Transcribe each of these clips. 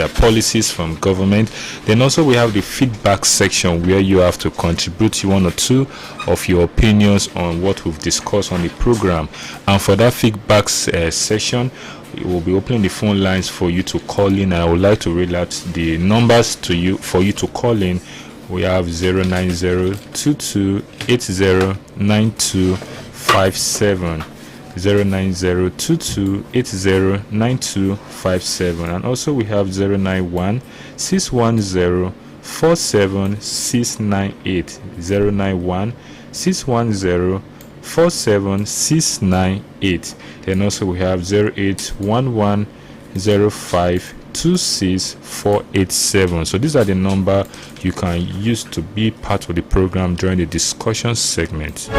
policies from government. Then also we have the feedback section where you have to contribute one or two of your opinions on what we've discussed on the program. And for that feedback session, we will be opening the phone lines for you to call in. I would like to read out the numbers to you for you to call in. We have 09022809257, 09022809257, and also we have 09161047698, 09161047698. Then also we have 0811052687. So these are the number you can use to be part of the program during the discussion segment.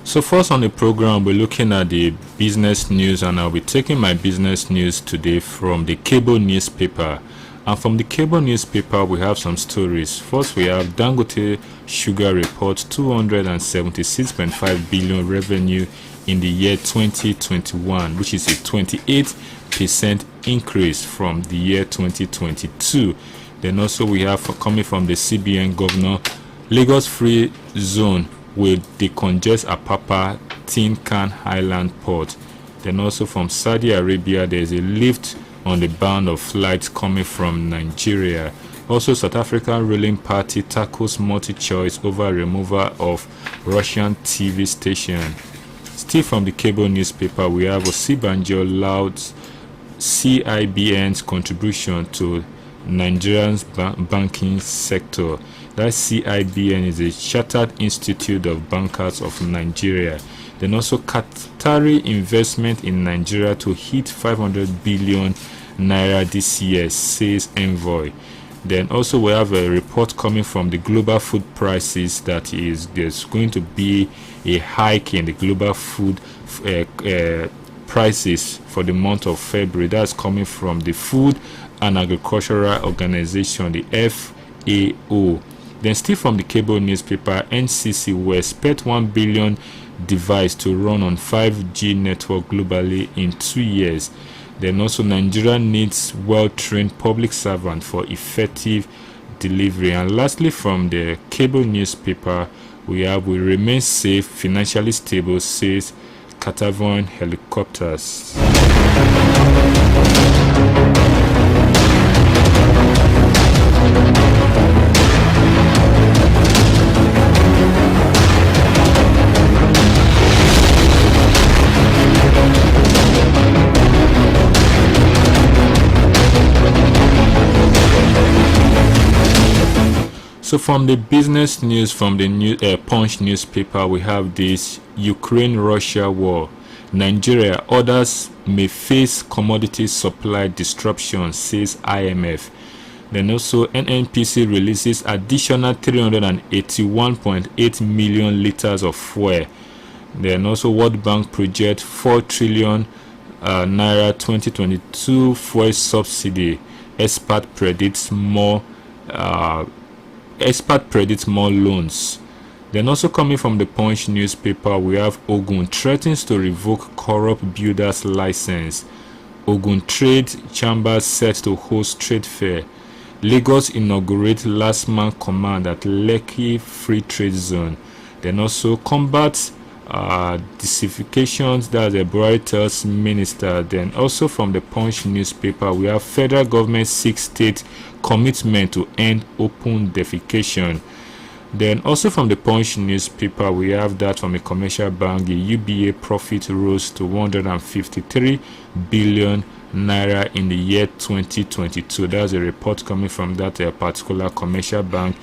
So first on the program, we're looking at the business news, and I'll be taking my business news today from the cable newspaper. And from the cable newspaper, we have some stories. First, we have Dangote Sugar reports 276.5 billion revenue in the year 2021, which is a 28% increase from the year 2022. Then also we have coming from the CBN governor, Lagos Free Zone will decongest Apapa Tin Can Island port. Then also from Saudi Arabia, there is a lift on the ban of flights coming from Nigeria. Also, South African ruling party tackles multi-choice over removal of Russian TV station. Still from the cable newspaper, we have Osibanjo louds CIBN's contribution to Nigeria's banking sector. That CIBN is a Chartered Institute of Bankers of Nigeria. Then also Qatari investment in Nigeria to hit 500 billion naira this year, says Envoy. Then also we have a report coming from the global food prices that there's going to be a hike in the global food prices for the month of February. That's coming from the Food and Agricultural Organization, the FAO. Then still from the cable newspaper, NCC will expect 1 billion device to run on 5G network globally in 2 years. Then also Nigeria needs well-trained public servant for effective delivery. And lastly from the cable newspaper, we remain safe, financially stable, says Catavon Helicopters. So from the business news from the Punch newspaper, we have this Ukraine-Russia war. Nigeria, others may face commodity supply disruption, says IMF. Then also NNPC releases additional 381.8 million liters of fuel. Then also World Bank project 4 trillion naira 2022 fuel subsidy. Expert predicts more loans. Then also coming from the Punch newspaper, we have Ogun threatens to revoke corrupt builders license. Ogun Trade Chamber set to host trade fair. Lagos inaugurate last man command at Lekki Free Trade Zone. Then also combat desertifications, that's a Buhari tells minister. Then also from the Punch newspaper, we have federal government 6 state commitment to end open defecation. Then also from the Punch newspaper, we have that from a commercial bank, the UBA profit rose to 153 billion naira in the year 2022. That's a report coming from that particular commercial bank.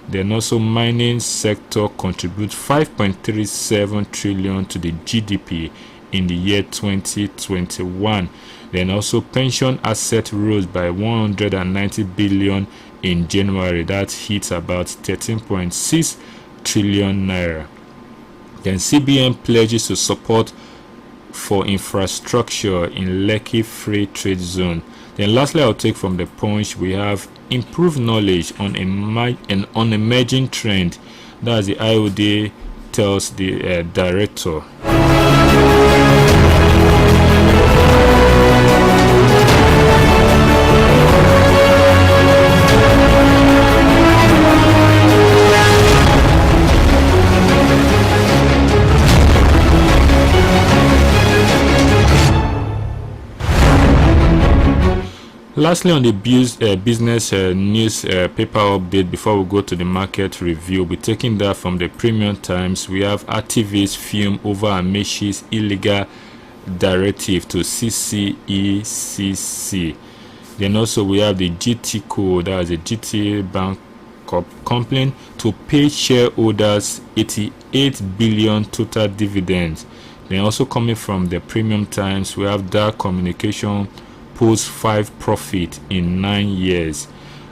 Then also mining sector contributes 5.37 trillion to the GDP in the year 2021. Then also pension asset rose by 190 billion in January. That hits about 13.6 trillion naira. Then CBN pledges to support for infrastructure in Lekki Free Trade Zone. Then lastly, I'll take from the Punch, we have improved knowledge on an emerging trend. That's the IOD tells the director. Lastly, on the business newspaper update, before we go to the market review, we're taking that from the Premium Times. We have activists fume over Ameshi's illegal directive to CCECC. Then also we have the GT code, that's the GT Bank complaint to pay shareholders 88 billion total dividends. Then also coming from the Premium Times, we have Dark Communication post 5 profit in 9 years.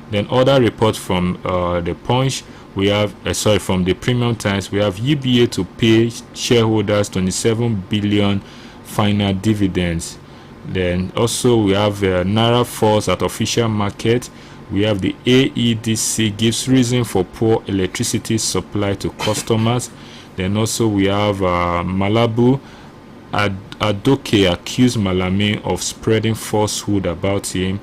Then other reports from the Punch, we have from the Premium Times, we have UBA to pay shareholders 27 billion final dividends. Then also we have Naira falls at official market. We have the AEDC gives reason for poor electricity supply to customers. Then also we have Malabu Adoke accused Malame of spreading falsehood about him.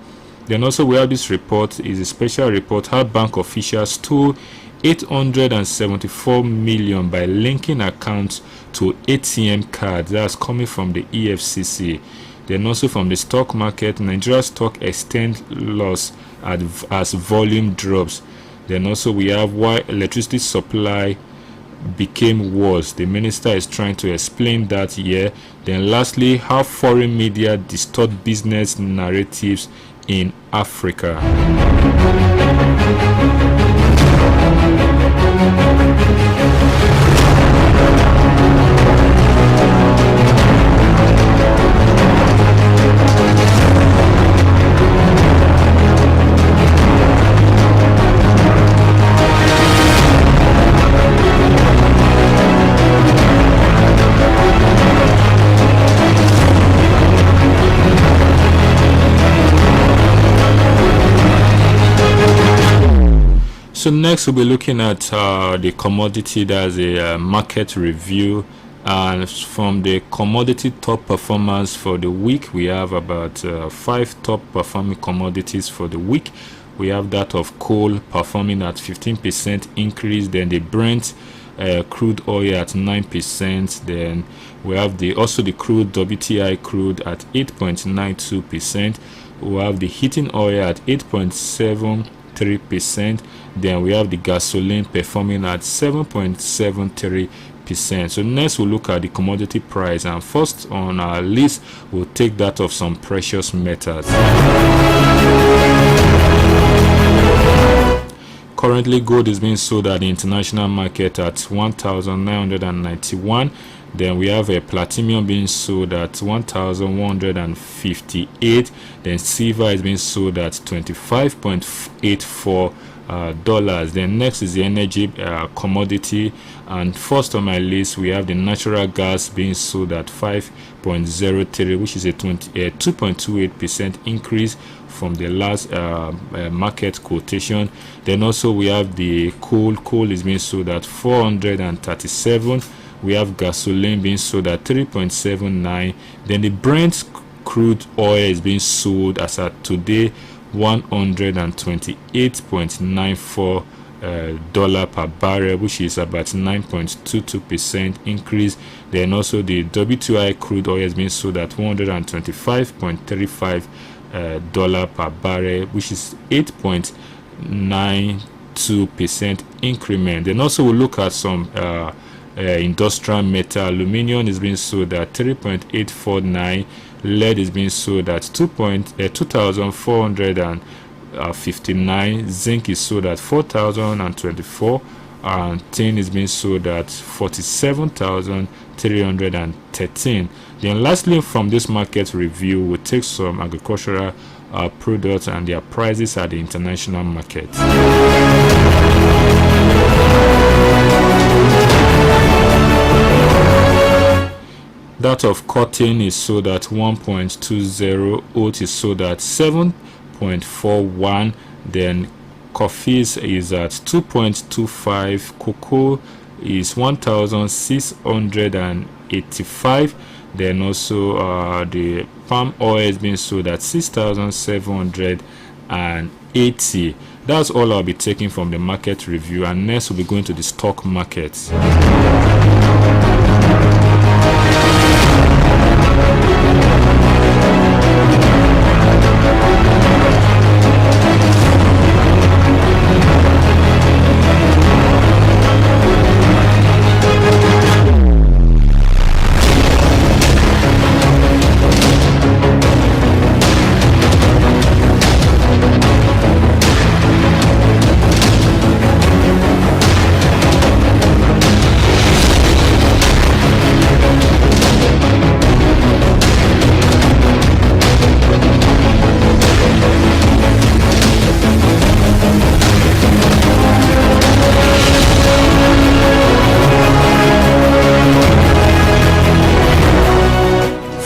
Then also we have this report, is a special report, how bank officials stole 874 million by linking accounts to ATM cards. That's coming from the EFCC. Then also from the stock market, Nigeria stock extend loss as volume drops. Then also we have why electricity supply became worse. The minister is trying to explain that here. Then lastly, how foreign media distort business narratives in Africa. So next we'll be looking at the commodity, that's a market review, and from the commodity top performance for the week, we have about 5 top performing commodities for the week. We have that of coal performing at 15% increase, then the Brent crude oil at 9%, then we have also the crude WTI crude at 8.92%, we have the heating oil at 8.73%, then we have the gasoline performing at 7.73%. So next we'll look at the commodity price, and first on our list we'll take that of some precious metals. Currently gold is being sold at the international market at 1,991. Then we have a platinum being sold at 1,158. Then silver is being sold at $25.84. Then next is the energy commodity, and first on my list we have the natural gas being sold at 5.03, which is a 2.28% increase from the last market quotation. Then also we have the coal is being sold at 437. We have gasoline being sold at 3.79. Then the Brent crude oil is being sold as at today $128.94 per barrel, which is about 9.22% increase. Then also the WTI crude oil is being sold at $125.35 per barrel, which is 8.92% increment. Then also we'll look at some industrial metal. Aluminium is being sold at 3.849. Lead is being sold at 2,459. Zinc is sold at 4,024, and tin is being sold at 47,313. Then lastly, from this market review, we'll take some agricultural products and their prices at the international market. That of cotton is sold at 1.20, oat is sold at 7.41, then coffee is at 2.25, cocoa is 1,685, then also the palm oil is being sold at 6,780. That's all I'll be taking from the market review, and next we'll be going to the stock markets.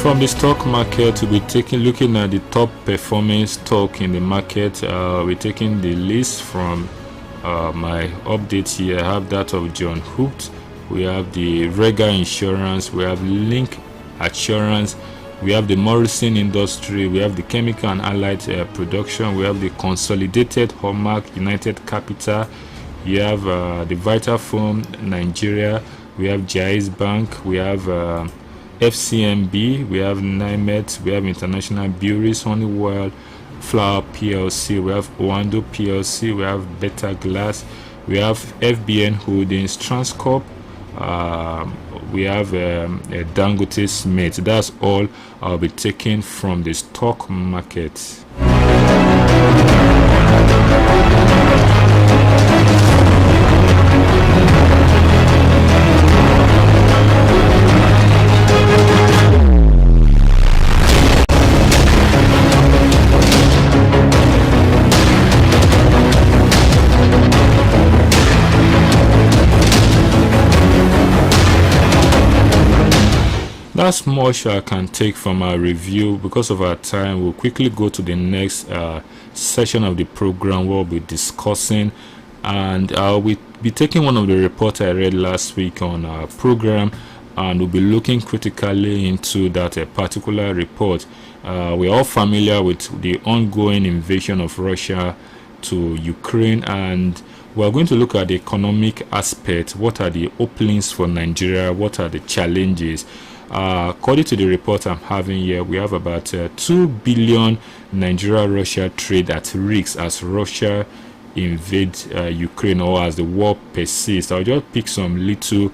From the stock market, we'll be looking at the top performing stock in the market. We're taking the list from my update here. I have that of John Hooped, we have the Rega Insurance, we have Link Assurance, we have the Morrison Industry, we have the Chemical and Allied Production, we have the Consolidated Hallmark United Capital, you have the Vitafoam Nigeria, we have Jais Bank, we have FCMB, we have NIMET, we have International Breweries, Honeywell, Flour PLC, we have Owando PLC, we have Beta Glass, we have FBN Holdings, Transcorp, we have Dangote Smith. That's all I'll be taking from the stock market. That's much I can take from our review. Because of our time, we'll quickly go to the next session of the program where we'll be discussing, and I'll be taking one of the reports I read last week on our program, and we'll be looking critically into that particular report. We're all familiar with the ongoing invasion of Russia to Ukraine, and we're going to look at the economic aspect. What are the openings for Nigeria? What are the challenges? According to the report I'm having here, we have about 2 billion Nigeria-Russia trade at risk as Russia invades Ukraine, or as the war persists. I'll just pick some little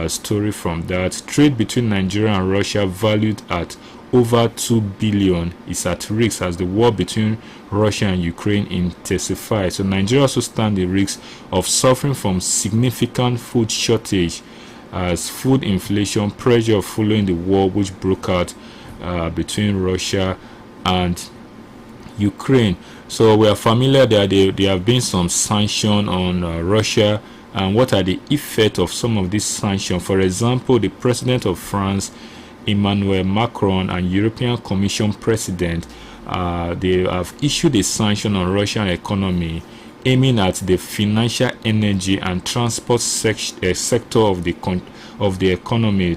story from that. Trade between Nigeria and Russia, valued at over 2 billion, is at risk as the war between Russia and Ukraine intensifies. So Nigeria also stands the risk of suffering from significant food shortage as food inflation pressure following the war which broke out between Russia and Ukraine. So we are familiar that there have been some sanctions on Russia, and what are the effects of some of these sanctions. For example, the president of France, Emmanuel Macron, and European Commission president, they have issued a sanction on Russian economy, aiming at the financial, energy, and transport sector of the economy,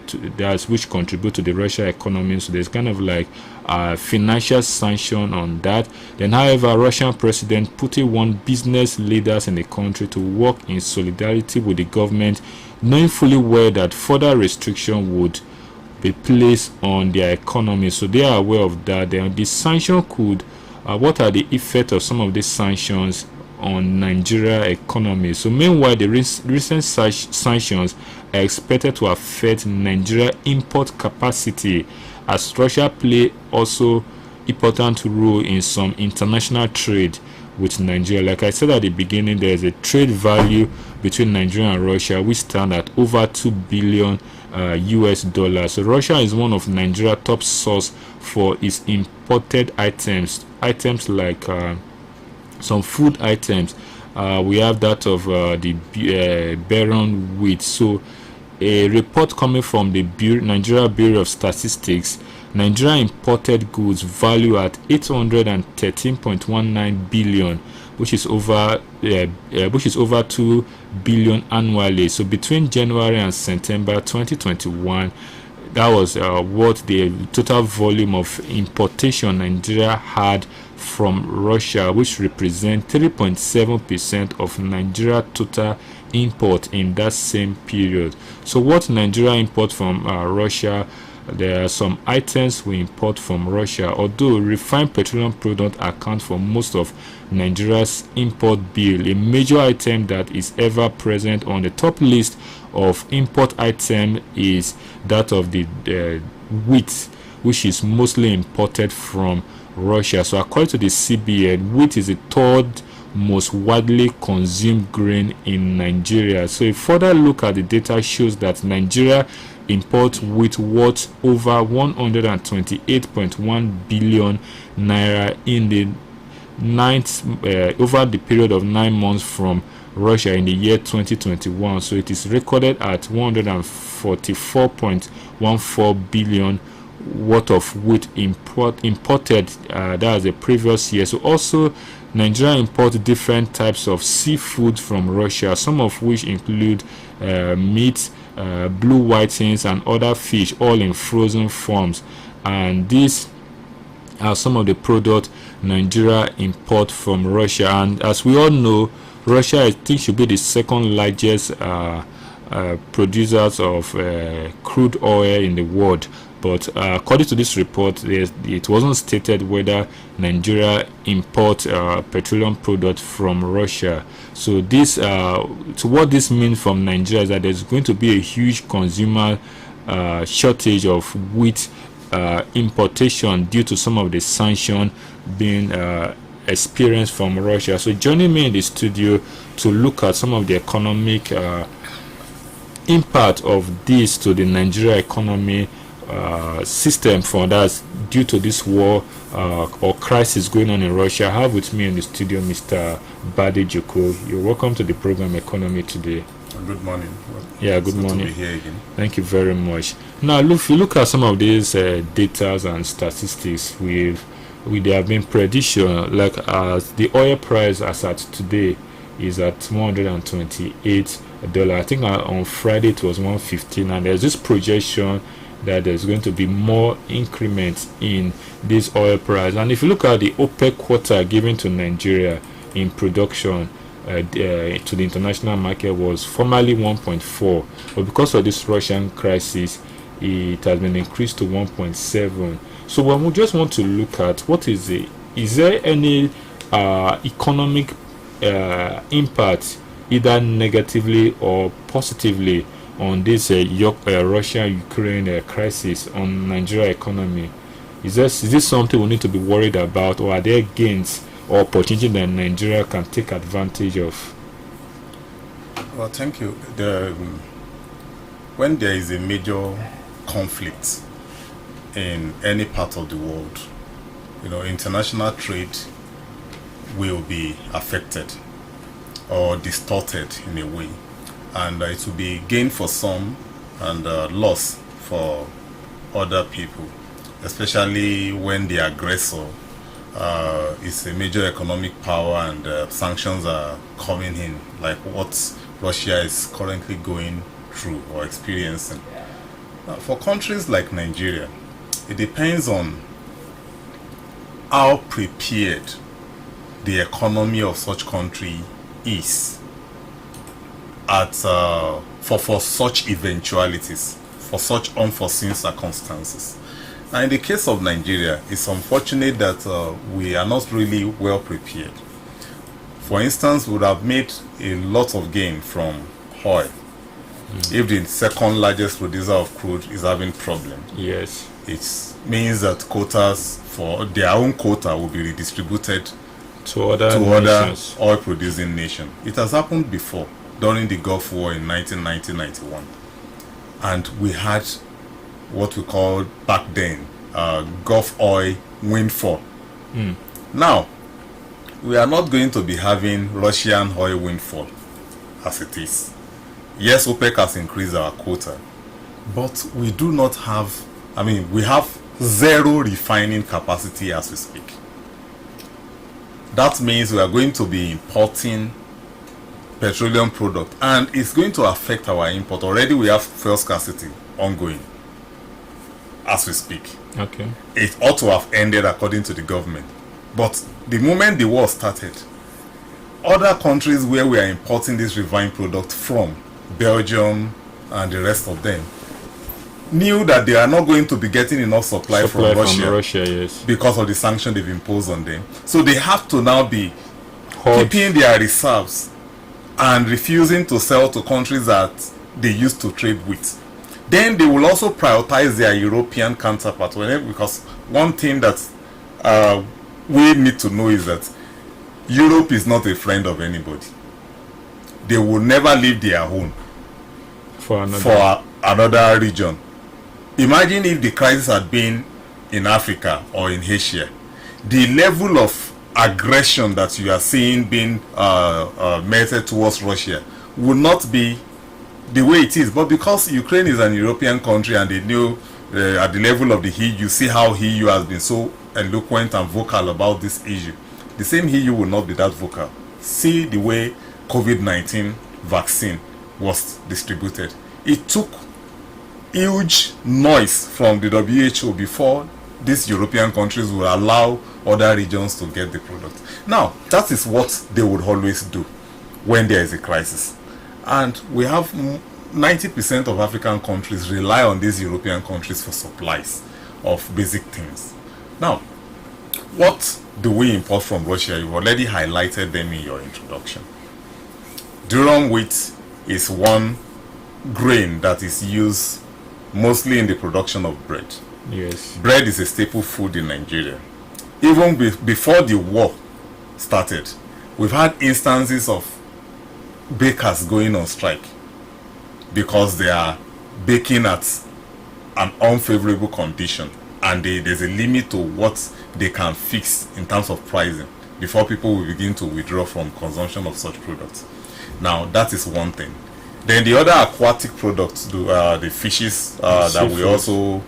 which contribute to the Russian economy. So there's kind of like a financial sanction on that. Then, however, Russian President Putin want business leaders in the country to work in solidarity with the government, knowing fully well that further restriction would be placed on their economy. So they are aware of that. Then the sanction could, what are the effects of some of these sanctions on Nigeria economy? So meanwhile, the recent sanctions are expected to affect Nigeria import capacity, as Russia play also important role in some international trade with Nigeria. Like I said at the beginning, there is a trade value between Nigeria and Russia which stand at over 2 billion US dollars. So Russia is one of Nigeria's top source for its imported items like some food items. We have that of the Baron wheat. So a report coming from the Nigeria Bureau of Statistics, Nigeria imported goods value at 813.19 billion, which is over 2 billion annually. So between January and September 2021, that was what the total volume of importation Nigeria had from Russia, which represents 3.7% of Nigeria total import in that same period. So what Nigeria import from Russia, there are some items we import from Russia. Although refined petroleum products account for most of Nigeria's import bill, a major item that is ever present on the top list of import items is that of the wheat, which is mostly imported from Russia. So according to the CBN, wheat is the third most widely consumed grain in Nigeria. So a further look at the data shows that Nigeria imports wheat worth over 128.1 billion naira in the over the period of 9 months from Russia in the year 2021. So it is recorded at 144.14 billion worth of wheat imported. That was the previous year. So also Nigeria imports different types of seafood from Russia, some of which include meat, blue whitings, and other fish, all in frozen forms. And these are some of the products Nigeria import from Russia. And as we all know, Russia, I think, should be the second largest producers of crude oil in the world. But according to this report, it wasn't stated whether Nigeria import petroleum products from Russia. So this, so what this means from Nigeria is that there's going to be a huge consumer shortage of wheat importation due to some of the sanctions being experienced from Russia. So joining me in the studio to look at some of the economic impact of this to the Nigeria economy system for that due to this war or crisis going on in Russia, I have with me in the studio Mr. Bade Joko. You're welcome to the program Economy Today. Good morning. Yeah, good morning. To be here again. Thank you very much. Now, if you look at some of these data and statistics, there have been prediction like the oil price as at today is at $128. I think on Friday it was 115, and there's this projection that there's going to be more increments in this oil price. And if you look at the OPEC quota given to Nigeria in production to the international market was formerly 1.4, but because of this Russian crisis, it has been increased to 1.7. So we just want to look at what is there any economic impact, either negatively or positively, on this Russia-Ukraine crisis on Nigeria economy? Is this something we need to be worried about, or are there gains or opportunity that Nigeria can take advantage of? Well, thank you. When there is a major conflict in any part of the world, international trade will be affected or distorted in a way, and it will be gain for some and loss for other people, especially when the aggressor is a major economic power and sanctions are coming in, like what Russia is currently going through or experiencing. For countries like Nigeria, it depends on how prepared the economy of such country is for such eventualities, for such unforeseen circumstances. Now, in the case of Nigeria, it's unfortunate that we are not really well prepared. For instance, we would have made a lot of gain from oil if the second largest producer of crude is having problems. Yes. It means that quotas for their own quota will be redistributed to other oil producing nations. It has happened before during the Gulf War in 1990-91. and we had what we called back then Gulf oil windfall. Now, we are not going to be having Russian oil windfall as it is. Yes, OPEC has increased our quota, but we do not have, we have zero refining capacity as we speak. That means we are going to be importing petroleum product, and it's going to affect our import. Already we have fuel scarcity ongoing as we speak. Okay. It ought to have ended according to the government. But the moment the war started, other countries where we are importing this refined product from, Belgium and the rest of them, knew that they are not going to be getting enough supply from Russia, yes, because of the sanction they've imposed on them. So they have to now be Hot. keeping their reserves and refusing to sell to countries that they used to trade with. Then they will also prioritize their European counterparts, because one thing that we need to know is that Europe is not a friend of anybody. They will never leave their own for another region. Imagine if the crisis had been in Africa or in Asia. The level of aggression that you are seeing being meted towards Russia would not be the way it is. But because Ukraine is an European country and they knew at the level of the EU, you see how EU has been so eloquent and vocal about this issue. The same EU will not be that vocal. See the way COVID-19 vaccine was distributed. It took huge noise from the WHO before these European countries will allow other regions to get the product. Now, that is what they would always do when there is a crisis. And we have 90% of African countries rely on these European countries for supplies of basic things. Now, what do we import from Russia? You've already highlighted them in your introduction. Durum wheat is one grain that is used mostly in the production of bread. Yes. Bread is a staple food in Nigeria. Even before the war started, we've had instances of bakers going on strike because they are baking at an unfavorable condition, and there's a limit to what they can fix in terms of pricing before people will begin to withdraw from consumption of such products. Now, that is one thing. Then the other aquatic products, the fishes that we also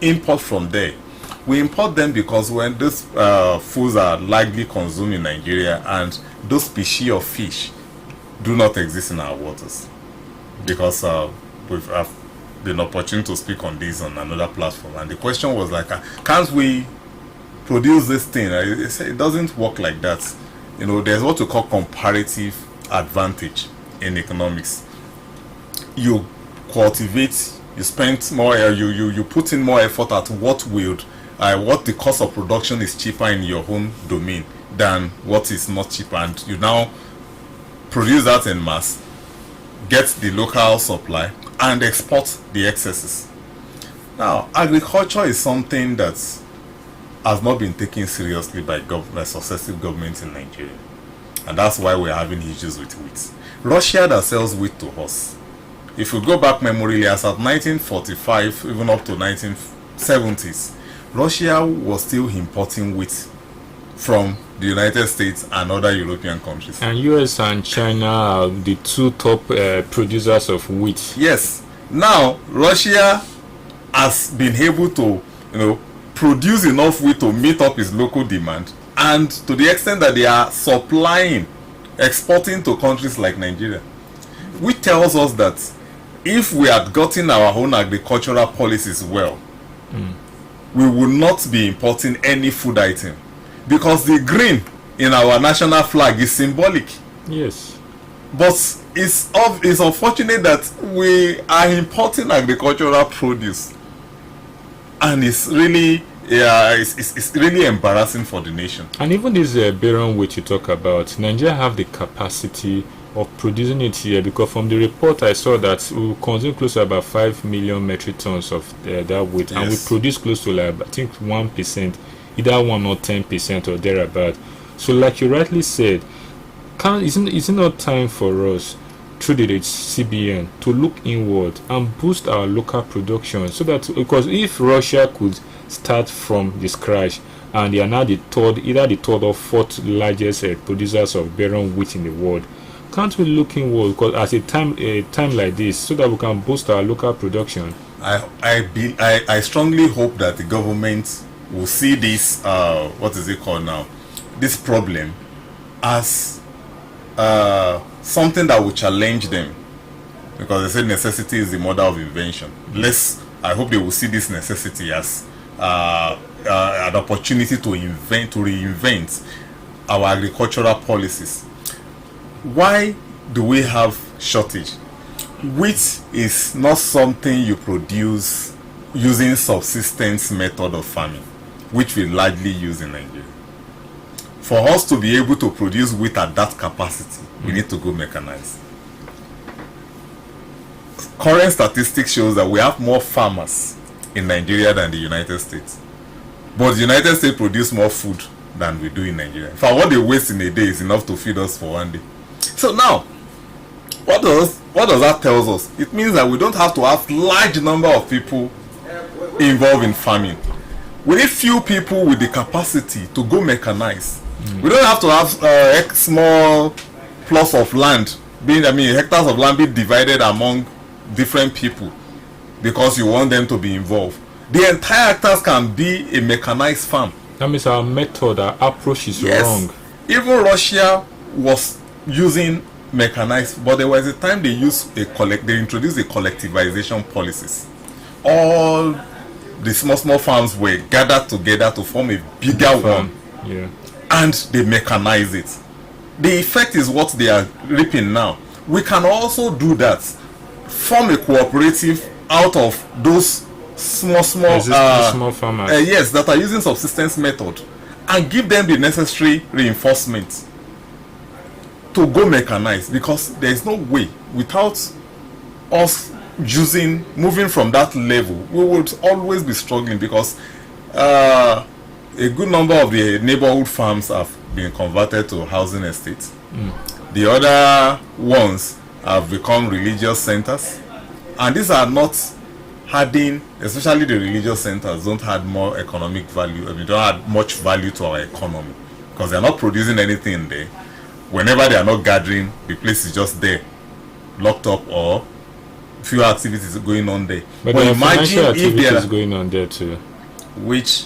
import from there. We import them because when these foods are likely consumed in Nigeria, and those species of fish do not exist in our waters, because we've been opportune to speak on this on another platform, and the question was like, can't we produce this thing? It doesn't work like that. There's what we call comparative advantage in economics. You cultivate, you spend more, you put in more effort at what the cost of production is cheaper in your own domain than what is not cheaper, and you now produce that in mass, get the local supply, and export the excesses. Now, agriculture is something that has not been taken seriously by successive governments in Nigeria, and that's why we're having issues with wheat. Russia that sells wheat to us, if we go back memory years at 1945 even up to 1970s, Russia was still importing wheat from the United States and other European countries. And US and China are the two top producers of wheat. Yes. Now, Russia has been able to, produce enough wheat to meet up its local demand, and to the extent that they are exporting to countries like Nigeria, which tells us that if we had gotten our own agricultural policies well, we would not be importing any food item, because the green in our national flag is symbolic. Yes. But it's unfortunate that we are importing agricultural produce, and it's really it's really embarrassing for the nation. And even this barren wheat you talk about, Nigeria have the capacity of producing it here, because from the report I saw that we consume close to about 5 million metric tons of that wheat. Yes. And we produce close to, like, I think 1%, either 1 or 10% or thereabout. So like you rightly said, isn't it not time for us through the CBN to look inward and boost our local production, so that, because if Russia could start from the scratch and they are now either the third or fourth largest producers of barren wheat in the world, can't we look inward? Because at a time like this, so that we can boost our local production. I strongly hope that the government will see this what is it called now, this problem, as something that will challenge them, because they say necessity is the mother of invention. I hope they will see this necessity as an opportunity to reinvent our agricultural policies. Why do we have shortage? Wheat is not something you produce using subsistence method of farming, which we largely use in Nigeria. For us to be able to produce wheat at that capacity, we need to go mechanize. Current statistics shows that we have more farmers in Nigeria than the United States. But the United States produce more food than we do in Nigeria. For what they waste in a day is enough to feed us for one day. So now, what does that tell us? It means that we don't have to have large number of people involved in farming. We need few people with the capacity to go mechanize. We don't have to have small plots of land, hectares of land being divided among different people because you want them to be involved. The entire hectares can be a mechanized farm. That means our method, our approach is wrong. Even Russia was using mechanized, but there was a time they introduced a collectivization policies. All the small farms were gathered together to form a bigger one. Yeah. And they mechanize it. The effect is what they are reaping now. We can also do that, form a cooperative out of those small farmers, yes, that are using subsistence method, and give them the necessary reinforcement to go mechanize, because there is no way without us moving from that level. We would always be struggling, because a good number of the neighborhood farms have been converted to housing estates. The other ones have become religious centers, and these are not adding, especially the religious centers don't add more economic value. Don't add much value to our economy, because they're not producing anything there. Whenever they are not gathering, the place is just there, locked up, or few activities going on there. But imagine if there is going on there too, which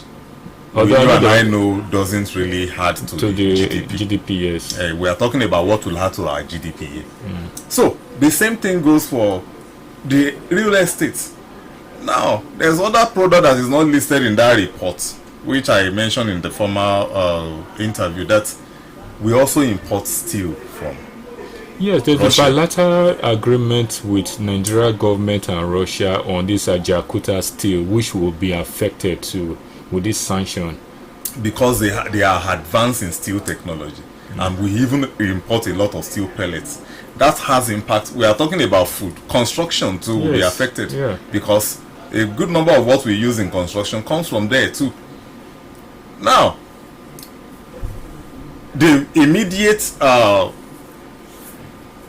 you and I know doesn't really add to the GDP. Yes, we are talking about what will add to our GDP. So the same thing goes for the real estate. Now, there's other product that is not listed in that report, which I mentioned in the former interview, that we also import steel from. Yes, there's Russia. A bilateral agreement with Nigeria government and Russia on this Jakarta steel, which will be affected too with this sanction, because they are advanced in steel technology, and we even import a lot of steel pellets. That has impact. We are talking about food. Construction too will be affected, because a good number of what we use in construction comes from there too. Now, the immediate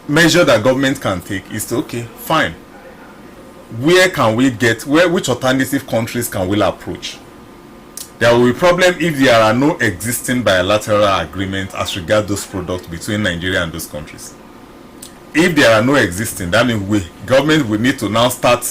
measure that government can take is to, okay, fine, which alternative countries can we approach? There will be problem if there are no existing bilateral agreements as regards those products between Nigeria and those countries. If there are no existing, that means government will need to now start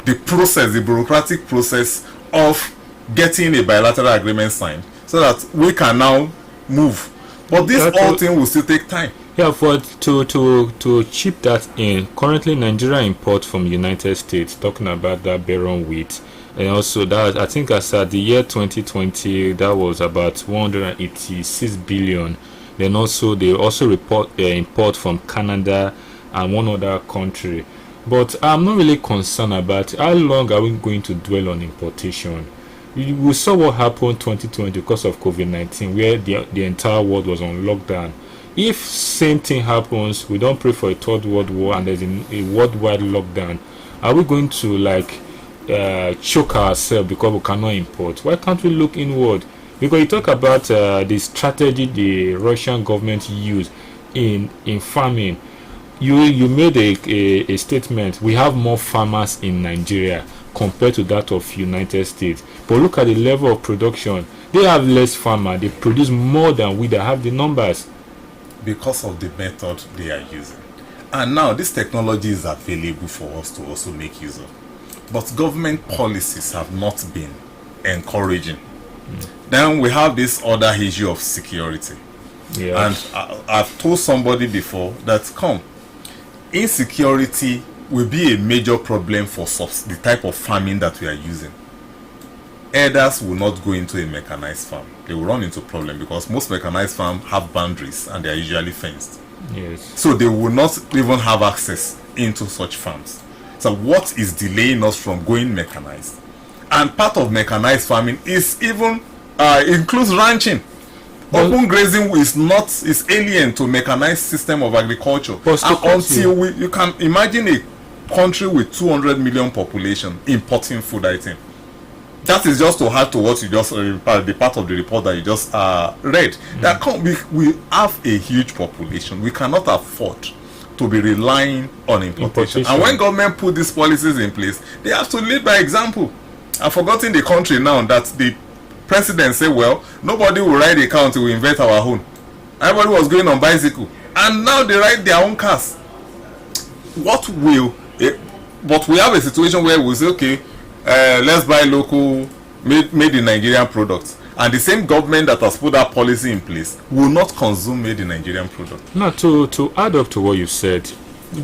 the bureaucratic process of getting a bilateral agreement signed, so that we can now move. But this whole thing will still take time. Yeah, to chip that in, currently Nigeria imports from United States, talking about that barren wheat, and also that, I think as at the year 2020, that was about 186 billion. Then also they also import from Canada and one other country. But I'm not really concerned about how long are we going to dwell on importation. We saw what happened 2020 because of COVID-19, where the entire world was on lockdown. If same thing happens, we don't pray for a third world war and there's a worldwide lockdown, are we going to choke ourselves because we cannot import? Why can't we look inward? Because you talk about the strategy the Russian government used in farming. you made a statement. We have more farmers in Nigeria compared to that of United States. But look at the level of production. They have less farmer. They produce more than we that have the numbers. Because of the method they are using. And now this technology is available for us to also make use of. But government policies have not been encouraging. Then we have this other issue of security. Yeah. And I've told somebody before that insecurity will be a major problem for the type of farming that we are using. Herders will not go into a mechanized farm. They will run into problem because most mechanized farms have boundaries and they are usually fenced. Yes. So they will not even have access into such farms. So what is delaying us from going mechanized? And part of mechanized farming is even includes ranching. Open grazing is alien to mechanized system of agriculture. Until you can imagine a country with 200 million population importing food items. That is just to add to what you just the part of the report that you just read. That we have a huge population. We cannot afford to be relying on importation. And when government put these policies in place, they have to lead by example. I've forgotten the country now that the president said, well, nobody will ride a car until we invent our own. Everybody was going on bicycle. And now they ride their own cars. But we have a situation where we say, okay, let's buy local, made in Nigerian products. And the same government that has put that policy in place will not consume made in Nigerian products. Now, to add up to what you said,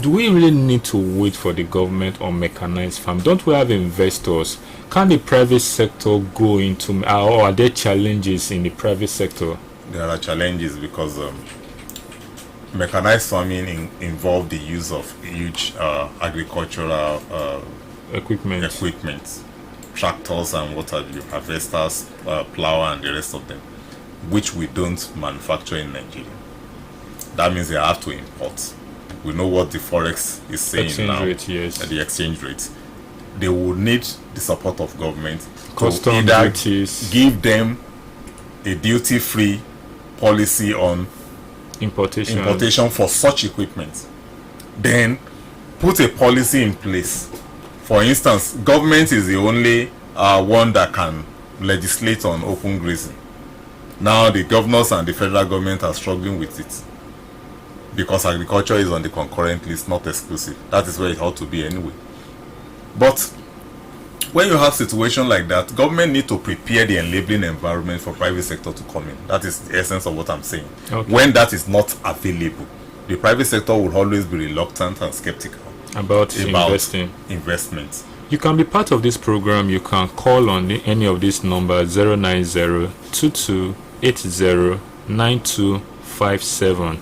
do we really need to wait for the government on mechanized farm? Don't we have investors? Can the private sector go into, or are there challenges in the private sector? There are challenges because mechanized farming involves the use of huge agricultural equipment, tractors and what have you, harvesters, plow and the rest of them, which we don't manufacture in Nigeria. That means they have to import. We know what the forex is saying exchange now. Rate, yes. The exchange rate. They will need the support of government Custom to either duties. give them a duty-free policy on importation for such equipment. Then put a policy in place. For instance, government is the only one that can legislate on open grazing. Now the governors and the federal government are struggling with it because agriculture is on the concurrent list, not exclusive. That is where it ought to be anyway. But when you have situation like that, government need to prepare the enabling environment for private sector to come in. That is the essence of what I'm saying. Okay. When that is not available, the private sector will always be reluctant and skeptical about investment. You can be part of this program. You can call on any of these numbers: 090-2280-9257,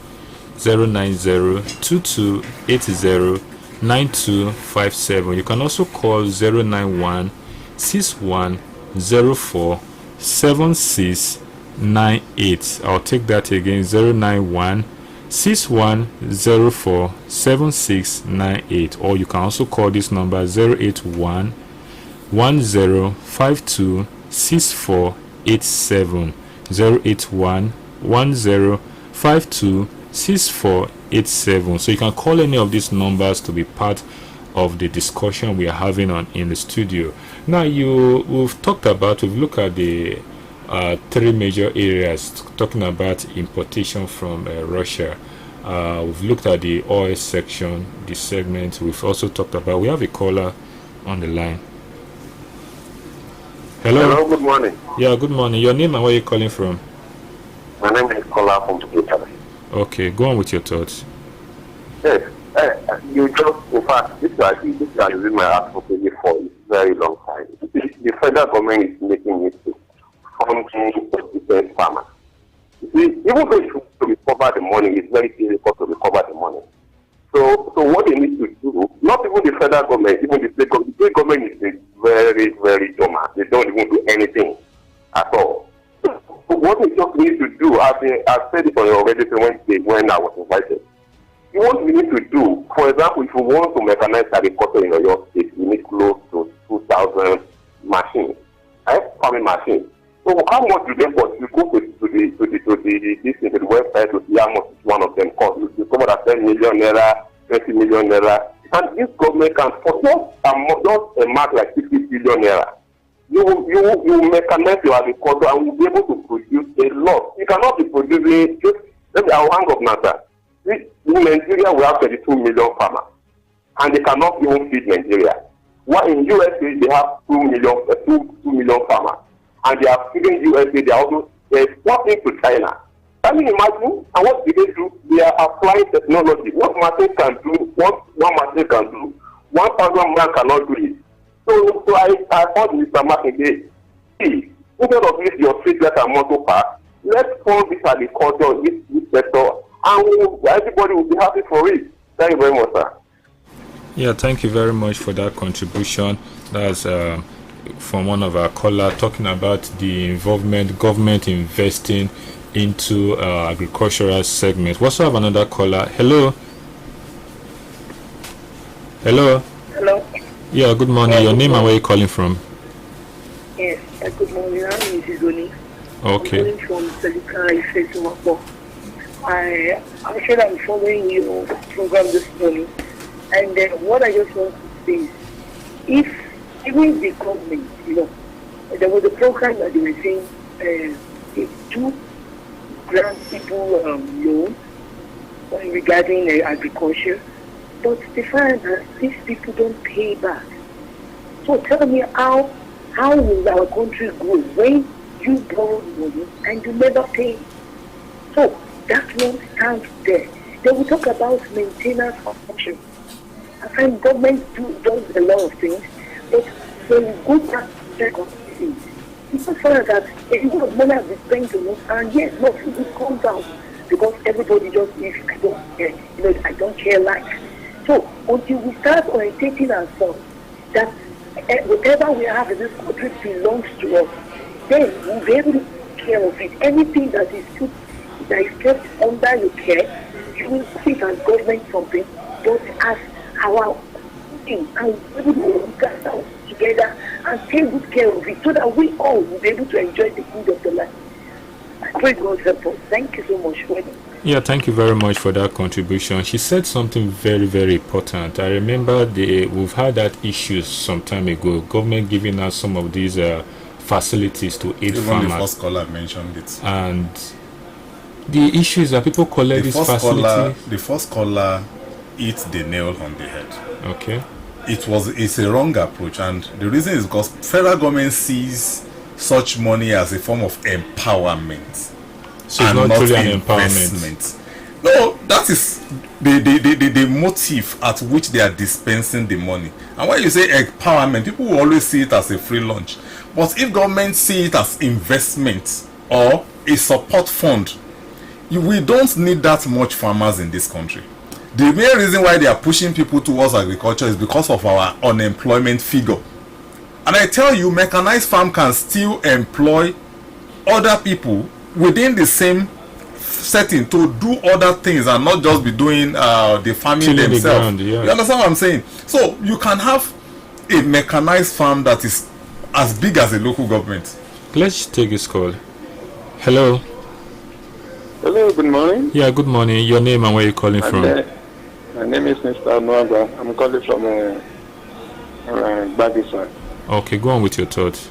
090-2280-9257. You can also call 091-6104-7698. I'll take that again: 091-6104-7698. Or you can also call this number: 081-1052-6487, 081-1052-6487. So you can call any of these numbers to be part of the discussion we are having in the studio. Now we've looked at the three major areas, talking about importation from Russia. We've looked at the oil section, the segment. We've also talked about, we have a caller on the line. Hello, good morning. Yeah, good morning. Your name and where you're calling from? My name is Kola from Italy. Okay, go on with your thoughts. Yes, you just, in fact, this is my advocacy for a very long time. The federal government is making it to funding the farmers. You see, even though it's to recover the money, it's very difficult to recover the money. So what they need to do, not even the federal government, even the state government is very, very dormant. They don't even do anything at all. So what they just need to do, I've said it already when I was invited. What we need to do, for example, if you want to mechanize agriculture in your state, you need close to 2,000 machines, farming machines. So how much do they cost? You go to the website to see how much one of them costs. You discover that 10 million naira, 20 million naira, and this government can, for just a mark like 50 billion naira, you mechanize your agriculture and will be able to produce a lot. You cannot be producing, maybe I'll hang up now, sir. In Nigeria, we have 32 million farmers, and they cannot even feed Nigeria. While in USA, they have 2 million farmers, and they are feeding USA, they are also exporting to China. Can you imagine? And what do they do? They are applying technology. What machine can do, what one machine can do, 1,000 man cannot do it. So I heard Mr. Martin say, instead of this your street letter motor park, let's fund this agriculture, this sector, and everybody will be happy for it. Thank you very much, sir. Yeah, thank you very much for that contribution. That's from one of our callers talking about the involvement, government investing into agricultural segment. What's up, another caller? Hello. Hello. Hello. Yeah, good morning. Your name and where you calling from? Yes, good morning. I'm Mrs. Oni. Okay. I'm calling from Selika Ifesumapo. I'm following your program this morning, and what I just want to say is, if even the government, there was a program that they were saying to grant people loans regarding agriculture, but they find that these people don't pay back. So tell me, how will our country grow when you borrow money and you never pay? So that one stands there. They will talk about maintenance of function. I find government does a lot of things, but when you go back to check on things, people find that a lot of money has been spent on us, and yes, nothing will come down because everybody just says, I don't care, I don't care like. So until we start orientating ourselves that whatever we have in this country belongs to us, then we'll be able to take care of it. Anything that is kept under your care, you will see it as government something, but as our thing, and we will work out together and take good care of it so that we all will be able to enjoy the good of the life. I pray God help us. Thank you so much for it. Yeah, thank you very much for that contribution. She said something very, very important. I remember we've had that issue some time ago, government giving us some of these facilities to aid farmers. Even the first caller mentioned it. And the issue is that people collect these facilities. The first caller hit the nail on the head. Okay. It's a wrong approach, and the reason is because federal government sees such money as a form of empowerment. So it's not truly an empowerment. No, that is the motive at which they are dispensing the money. And when you say empowerment, people will always see it as a free lunch. But if government see it as investment or a support fund, we don't need that much farmers in this country. The main reason why they are pushing people towards agriculture is because of our unemployment figure. And I tell you, mechanized farm can still employ other people within the same setting to do other things and not just be doing the farming themselves. The ground, yeah. You understand what I'm saying? So you can have a mechanized farm that is as big as a local government. Let's take this call. Hello. Hello, good morning. Yeah, good morning. Your name and where you're calling from? My name is Mr. Noagba. I'm calling from Bagisa. Okay, go on with your thoughts.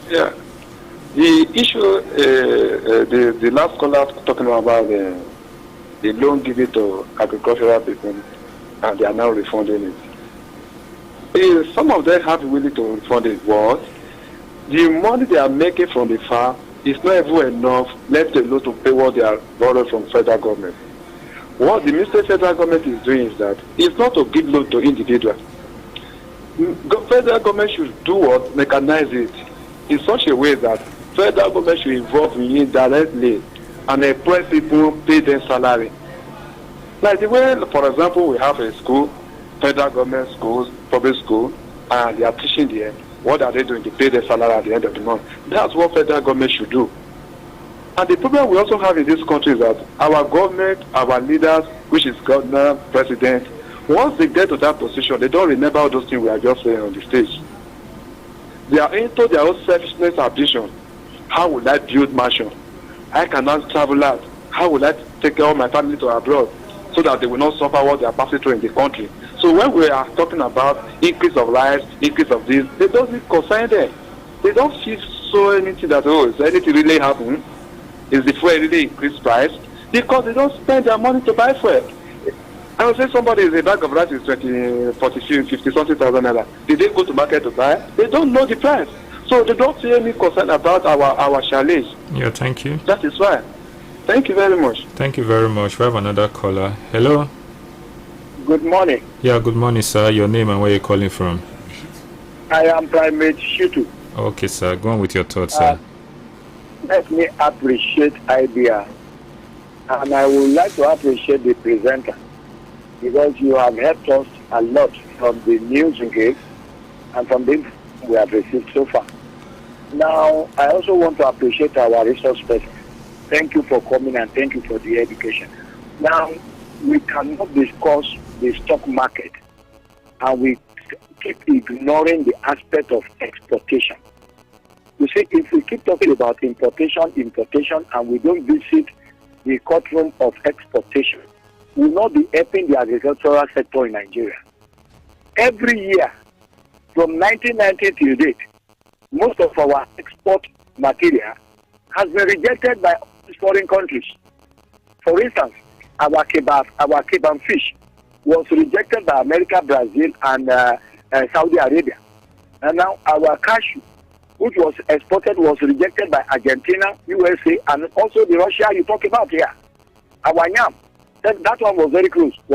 Yeah. The issue, the last caller talking about the loan given to agricultural people, and they are now refunding it. Some of them have willing to refund it, but the money they are making from the farm is not even enough, let alone to pay what they are borrowed from federal government. What the Mr. Federal government is doing is that it's not to give loan to individuals. Federal government should do what? Mechanize it in such a way that federal government should involve in it directly and employ people, pay them salary. Like the way, for example, we have a school, federal government schools, public school, and they are teaching there. What are they doing? They pay their salary at the end of the month. That's what federal government should do. And the problem we also have in this country is that our government, our leaders, which is governor, president, once they get to that position, they don't remember all those things we are just saying on the stage. They are into their own selfishness ambition. How will I build mansion? I cannot travel out. How will I take care of my family to abroad? so that they will not suffer what they are passing through in the country. So when we are talking about increase of lives, increase of this, they don't concern them. They don't feel so anything that, oh, is anything really happening? Is the fuel really increased price? Because they don't spend their money to buy fuel. I would say somebody is a bag of rice is 20, 40, 50 something thousand naira. Did they go to market to buy? They don't know the price. So they don't feel any concern about our challenges. Yeah, thank you. That is why. Thank you very much. Thank you very much. We have another caller. Hello. Good morning. Yeah, good morning, sir. Your name and where you're calling from? I am Primate Shitu. Okay, sir. Go on with your thoughts, sir. Let me appreciate idea, and I would like to appreciate the presenter because you have helped us a lot from the news we gave and from the information we have received so far. Now, I also want to appreciate our resource person. Thank you for coming and thank you for the education. Now, we cannot discuss the stock market and we keep ignoring the aspect of exportation. You see, if we keep talking about importation, and we don't visit the courtroom of exportation, we will not be helping the agricultural sector in Nigeria. Every year, from 1990 till date, most of our export material has been rejected by foreign countries. For instance, our kebab fish was rejected by America, Brazil, and Saudi Arabia. And now our cashew, which was exported, was rejected by Argentina, USA, and also the Russia you talk about here. Our yam, that one was very close.